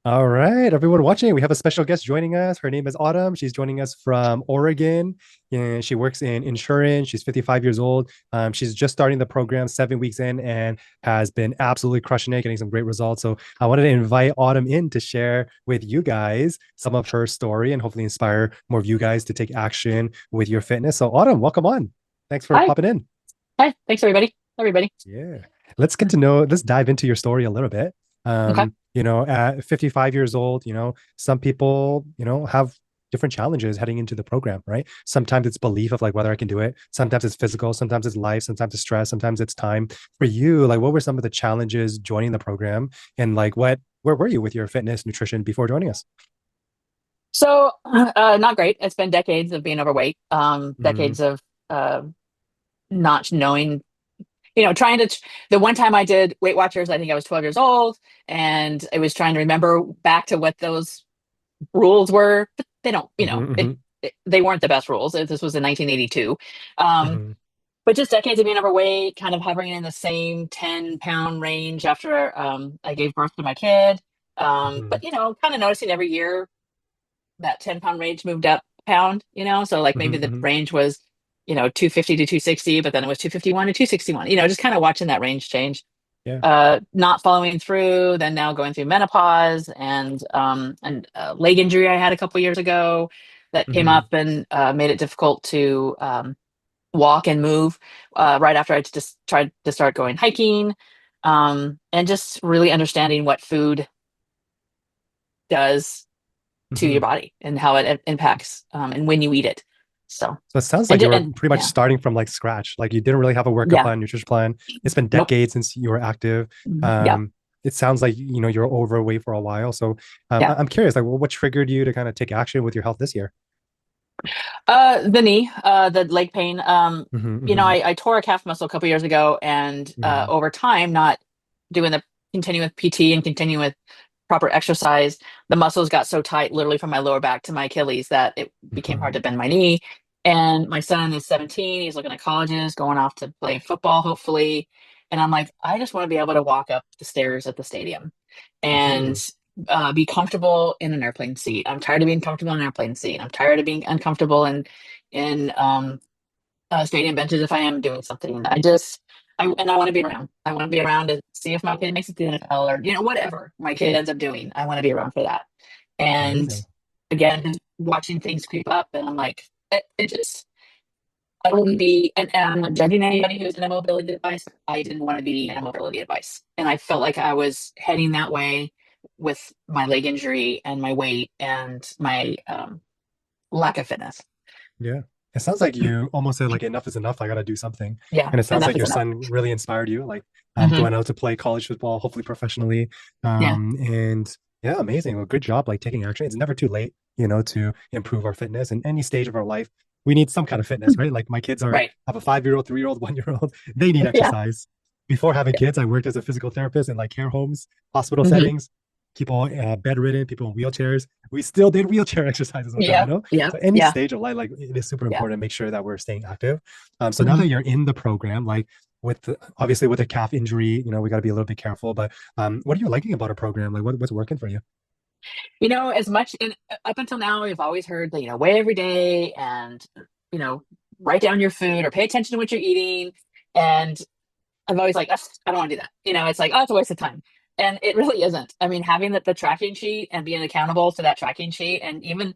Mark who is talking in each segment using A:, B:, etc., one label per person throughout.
A: All right, everyone watching, we have a special guest joining us. Her name is Autumn. She's joining us from Oregon, and she works in insurance. She's 55 years old. She's just starting the program 7 weeks in and has been absolutely crushing it, getting some great results. So I wanted to invite Autumn in to share with you guys some of her story and hopefully inspire more of you guys to take action with your fitness. So Autumn, welcome on. Thanks for
B: Hi.
A: popping in.
B: Hi. Thanks, everybody. Everybody.
A: Yeah. Let's dive into your story a little bit.
B: Okay.
A: At 55 years old, some people, have different challenges heading into the program, right? Sometimes it's belief of like whether I can do it. Sometimes it's physical, sometimes it's life, sometimes it's stress, sometimes it's time. For you, like what were some of the challenges joining the program? And like where were you with your fitness, nutrition before joining us?
B: So, not great. It's been decades of being overweight,
A: Mm-hmm.
B: decades of uh, not knowing, trying to. The one time I did Weight Watchers, I think I was 12 years old, and I was trying to remember back to what those rules were, but they don't,
A: Mm-hmm.
B: they weren't the best rules. This was in 1982. Um,
A: Mm-hmm.
B: but just decades of being overweight, kind of hovering in the same 10-pound range after I gave birth to my kid.
A: Mm-hmm.
B: But kind of noticing every year that 10-pound range moved up a pound, so like maybe the
A: Mm-hmm.
B: range was, 250 to 260, but then it was 251 to 261, just kind of watching that range change.
A: Yeah.
B: Not following through, then now going through menopause and leg injury I had a couple years ago that came
A: Mm-hmm.
B: up and made it difficult to walk and move right after I just tried to start going hiking, and just really understanding what food does to your
A: Mm-hmm.
B: body and how it impacts and when you eat it. So,
A: So it sounds
B: and
A: like you were
B: and
A: pretty much
B: yeah,
A: starting from like scratch. Like you didn't really have a workout
B: yeah,
A: plan, nutrition plan. It's been
B: nope,
A: decades since you were active.
B: yeah,
A: It sounds like you're overweight for a while. So
B: yeah.
A: I'm curious, like, what triggered you to kind of take action with your health this year?
B: The knee, the leg pain.
A: Hmm. Hmm.
B: I tore a calf muscle a couple years ago, and
A: Hmm.
B: over time, not doing the continuing with PT and continuing with proper exercise, the muscles got so tight, literally from my lower back to my Achilles, that it became hard
A: Hmm.
B: to bend my knee. And my son is 17; he's looking at colleges, going off to play football, hopefully. And I'm like, I just want to be able to walk up the stairs at the stadium and
A: Hmm.
B: be comfortable in an airplane seat. I'm tired of being comfortable in an airplane seat. I'm tired of being uncomfortable in stadium benches if I am doing something. I want to be around. I want to be around to see if my kid makes it to the NFL or whatever my kid ends up doing. I want to be around for that. And
A: Amazing.
B: again, just watching things creep up, and I'm like, it just I wouldn't be, and I'm not judging anybody who's in a mobility device. I didn't want to be in a mobility device. And I felt like I was heading that way with my leg injury and my weight and my lack of fitness.
A: Yeah. It sounds like you almost said like enough is enough. I gotta do something.
B: Yeah,
A: And it sounds
B: enough
A: like
B: is
A: your
B: enough.
A: son really inspired you, like
B: Hmm.
A: going out to play college football, hopefully professionally.
B: Yeah.
A: And yeah, amazing. Well, good job like taking action. It's never too late, to improve our fitness in any stage of our life. We need some kind of fitness, right? Like my kids are
B: Right.
A: have a 5 year old, 3 year old, 1 year old. They need
B: Yeah.
A: exercise. Before having kids, I worked as a physical therapist in like care homes, hospital
B: Hmm.
A: settings, people bedridden, people in wheelchairs. We still did wheelchair exercises with them,
B: Yeah. Yeah.
A: so any
B: Yeah.
A: stage of life, like it is super
B: Yeah.
A: important to make sure that we're staying active. So now
B: Hmm.
A: that you're in the program, like obviously with a calf injury, we got to be a little bit careful. But what are you liking about a program? Like what's working for you?
B: As much up until now, we've always heard that, weigh every day and, you know, write down your food or pay attention to what you're eating. And I'm always like, "Ugh, I don't want to do that." It's like, oh, it's a waste of time. And it really isn't. I mean, having the tracking sheet and being accountable to that tracking sheet, and even,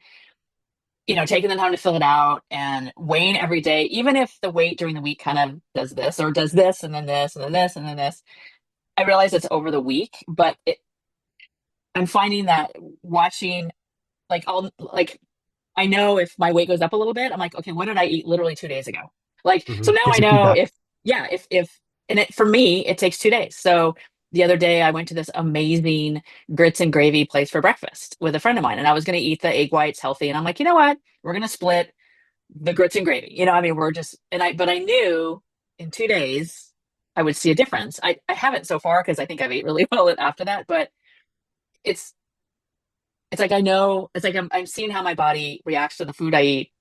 B: taking the time to fill it out and weighing every day, even if the weight during the week kind of does this or does this and then this and then this and then this, I realize it's over the week, but I'm finding that watching, like, I know if my weight goes up a little bit, I'm like, okay, what did I eat literally 2 days ago? Like, so now
A: Gives
B: I
A: you
B: know
A: feedback.
B: and for me, it takes 2 days. So the other day I went to this amazing grits and gravy place for breakfast with a friend of mine, and I was going to eat the egg whites healthy. And I'm like, you know what? We're going to split the grits and gravy. I mean, but I knew in 2 days I would see a difference. I haven't so far because I think I've ate really well after that, but it's, it's like I know, it's like I'm seeing how my body reacts to the food I eat.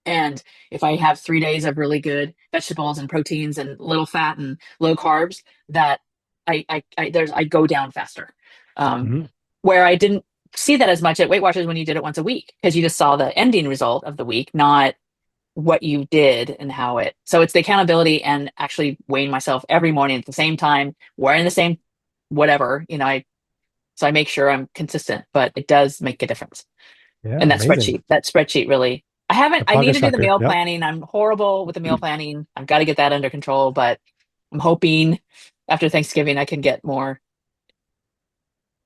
B: And if I have 3 days of really good vegetables and proteins and little fat and low carbs, that I go down faster. Um,
A: Mhm.
B: where I didn't see that as much at Weight Watchers when you did it once a week, because you just saw the ending result of the week, not what you did and how it. So it's the accountability and actually weighing myself every morning at the same time, wearing the same whatever, so I make sure I'm consistent, but it does make a difference.
A: Yeah,
B: And
A: amazing.
B: that spreadsheet really,
A: The
B: I need
A: progress
B: to do the
A: tracker.
B: meal
A: Yep.
B: planning. I'm horrible with the meal planning. I've got to get that under control, but I'm hoping after Thanksgiving I can get more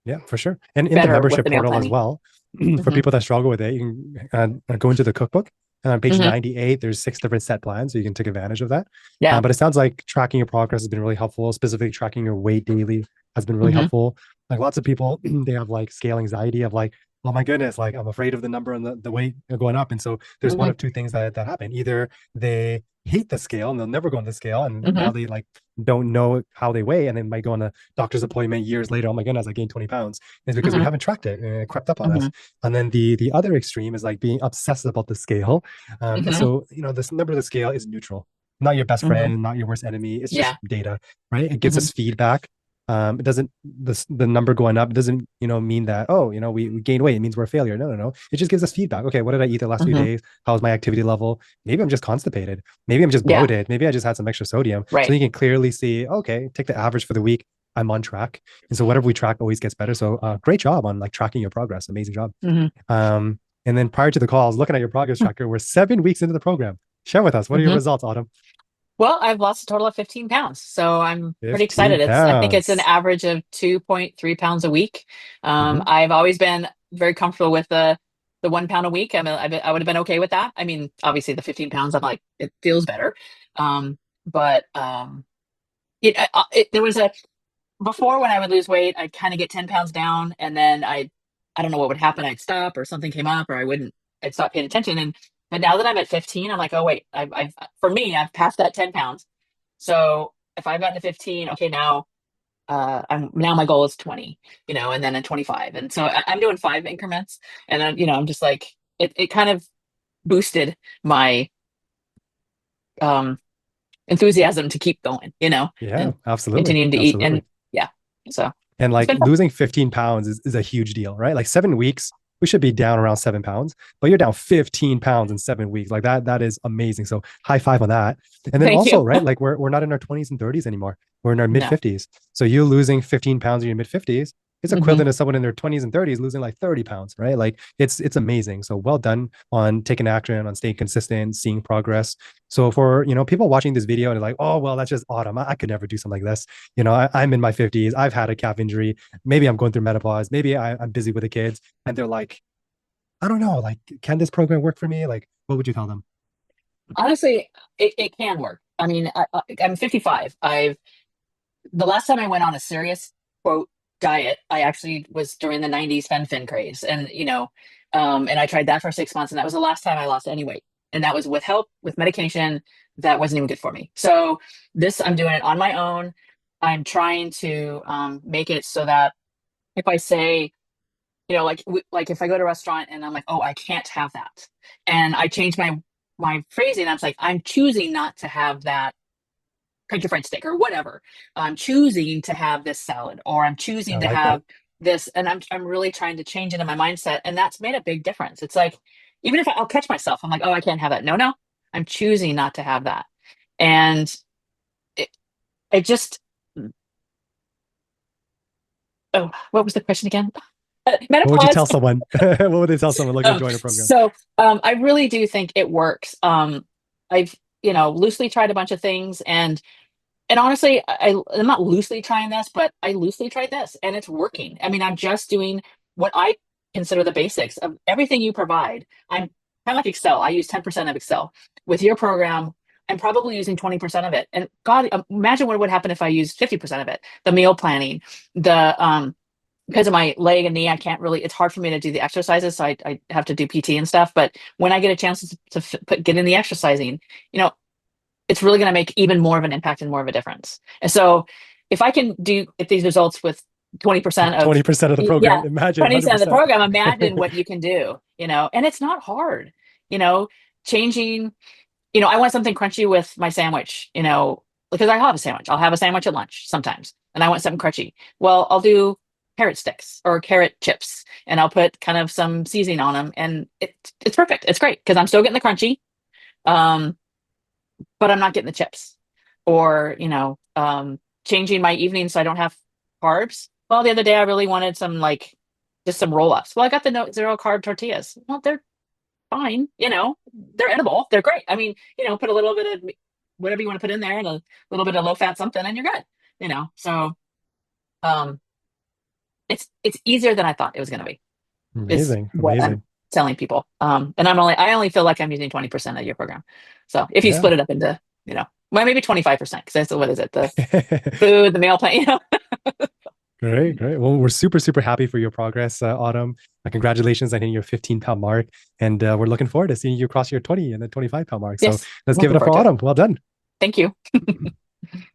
A: Yeah, for sure. And in the
B: better with
A: membership
B: the meal
A: portal as
B: planning.
A: well, for
B: Hmm.
A: people that struggle with it, you can go into the cookbook. And on page
B: Hmm.
A: 98, there's 6 different set plans, so you can take advantage of that.
B: Yeah.
A: But it sounds like tracking your progress has been really helpful. Specifically, tracking your weight daily has been really
B: Hmm.
A: helpful. Like lots of people, they have like scale anxiety of like, oh my goodness, like I'm afraid of the number and the weight going up. And so there's one
B: Hmm.
A: of two things that happen. Either they hate the scale and they'll never go on the scale, and
B: Hmm.
A: now they like don't know how they weigh, and they might go on a doctor's appointment years later. Oh my goodness, I gained 20 pounds. Is because we
B: Hmm.
A: haven't tracked it and it crept up on
B: Hmm.
A: us. And then the other extreme is like being obsessed about the scale. And
B: Hmm.
A: so, this number of the scale is neutral, not your best
B: Hmm.
A: friend, not your worst enemy. It's just
B: Yeah.
A: data, right? It gives
B: Hmm.
A: us feedback. It doesn't the number going up doesn't mean that, oh, we gained weight. It means we're a failure. No, no, no. It just gives us feedback. Okay, what did I eat the last few
B: Hmm.
A: days? How was my activity level? Maybe I'm just constipated. Maybe I'm just
B: Yeah.
A: bloated. Maybe I just had some extra sodium. So
B: Right.
A: you can clearly see, okay, take the average for the week. I'm on track. And so whatever we track always gets better. So great job on like tracking your progress. Amazing job.
B: Hmm.
A: And then prior to the call, I was looking at your progress tracker. We're 7 weeks into the program. Share with us. What are your
B: Hmm.
A: results, Autumn?
B: Well, I've lost a total of 15 pounds. So I'm pretty
A: 15
B: excited. I think it's an
A: pounds.
B: average of 2.3 pounds a week.
A: Mm-hmm.
B: I've always been very comfortable with the 1 pound a week. I would have been okay with that. I mean, obviously the 15 pounds, I'm like, it feels better. But there was before when I would lose weight, I'd kind of get 10 pounds down and then I don't know what would happen. I'd stop or something came up or I'd stop paying attention. But now that I'm at 15, I'm like, oh wait, for me, I've passed that 10 pounds. So if I've gotten to 15, okay, now my goal is 20, and then at 25. And so I'm doing 5 increments and I'm just like, it kind of boosted my, um, enthusiasm to keep going,
A: Yeah,
B: and
A: absolutely.
B: continuing to eat. And
A: Absolutely.
B: yeah, so
A: And
B: it's
A: like
B: been fun.
A: losing 15 pounds is a huge deal, right? Like 7 weeks, we should be down around 7 pounds, but you're down 15 pounds in 7 weeks. Like that is amazing. So high five on that. And then
B: Thank
A: also,
B: you.
A: right, like we're not in our 20s and 30s anymore. We're in our mid
B: No.
A: 50s. So you losing 15 pounds in your mid 50s is
B: Hmm.
A: equivalent to someone in their 20s and 30s losing like 30 pounds, right? Like it's amazing. So well done on taking action, on staying consistent, seeing progress. So for people watching this video and like, oh well, that's just Autumn. I could never do something like this. I'm in my 50s. I've had a calf injury. Maybe I'm going through menopause. Maybe I'm busy with the kids. And they're like, I don't know, like, can this program work for me? Like, what would you tell them?
B: Honestly, it can work. I mean, I'm 55. The last time I went on a serious quote diet, I actually was during the 90s fen craze. And, and I tried that for 6 months. And that was the last time I lost any weight. And that was with help, with medication that wasn't even good for me. So I'm doing it on my own. I'm trying to make it so that if I say, like if I go to a restaurant and I'm like, oh, I can't have that. And I change my phrasing. I'm like, I'm choosing not to have that country fried steak or whatever. I'm choosing to have this salad or I'm
A: I
B: choosing to
A: like that.
B: have this. And I'm really trying to change it in my mindset. And that's made a big difference. It's like, even if I'll catch myself, I'm like, oh, I can't have that. No, no, I'm choosing not to have that. And it, it just, oh, what was the question again?
A: What would you
B: Menopause.
A: tell someone? What would they tell someone looking to join a program?
B: I really do think it works. I've, loosely tried a bunch of things and honestly, I'm not loosely trying this, but I loosely tried this and it's working. I mean, I'm just doing what I consider the basics of everything you provide. I'm kind of like Excel. I use 10% of Excel. With your program, I'm probably using 20% of it. And God, imagine what would happen if I used 50% of it. The meal planning, the because of my leg and knee, I can't really, it's hard for me to do the exercises. So I have to do PT and stuff. But when I get a chance get in the exercising, you know, it's really going to make even more of an impact and more of a difference. And so if I can get these results with 20% of,
A: 20% of the
B: yeah,
A: program. Imagine
B: 20% of the
A: 100%.
B: program, imagine what you can do, and it's not hard, you know, changing, I want something crunchy with my sandwich, because I have a sandwich. I'll have a sandwich at lunch sometimes and I want something crunchy. Well, I'll do carrot sticks or carrot chips, and I'll put kind of some seasoning on them, and it's perfect. It's great because I'm still getting the crunchy, um, but I'm not getting the chips. Or, changing my evening so I don't have carbs. Well, the other day I really wanted some like just some roll-ups. Well, I got the no zero carb tortillas. Well, they're fine, they're edible. They're great. I mean, put a little bit of whatever you want to put in there and a little bit of low fat something and you're good. So um it's easier than I thought it was gonna be, is
A: Amazing.
B: what I'm
A: Amazing.
B: telling people. And I only feel like I'm using 20% of your program. So if you
A: Yeah.
B: split it up into, well, maybe 25%, because that's what is it? The food, the meal plan,
A: Great, great. Well, we're super, super happy for your progress, Autumn. Congratulations on hitting your 15-pound mark. And we're looking forward to seeing you cross your 20 and the 25-pound mark. So
B: Yes,
A: let's give it
B: looking
A: up for
B: forward to it.
A: Autumn. Well done.
B: Thank you.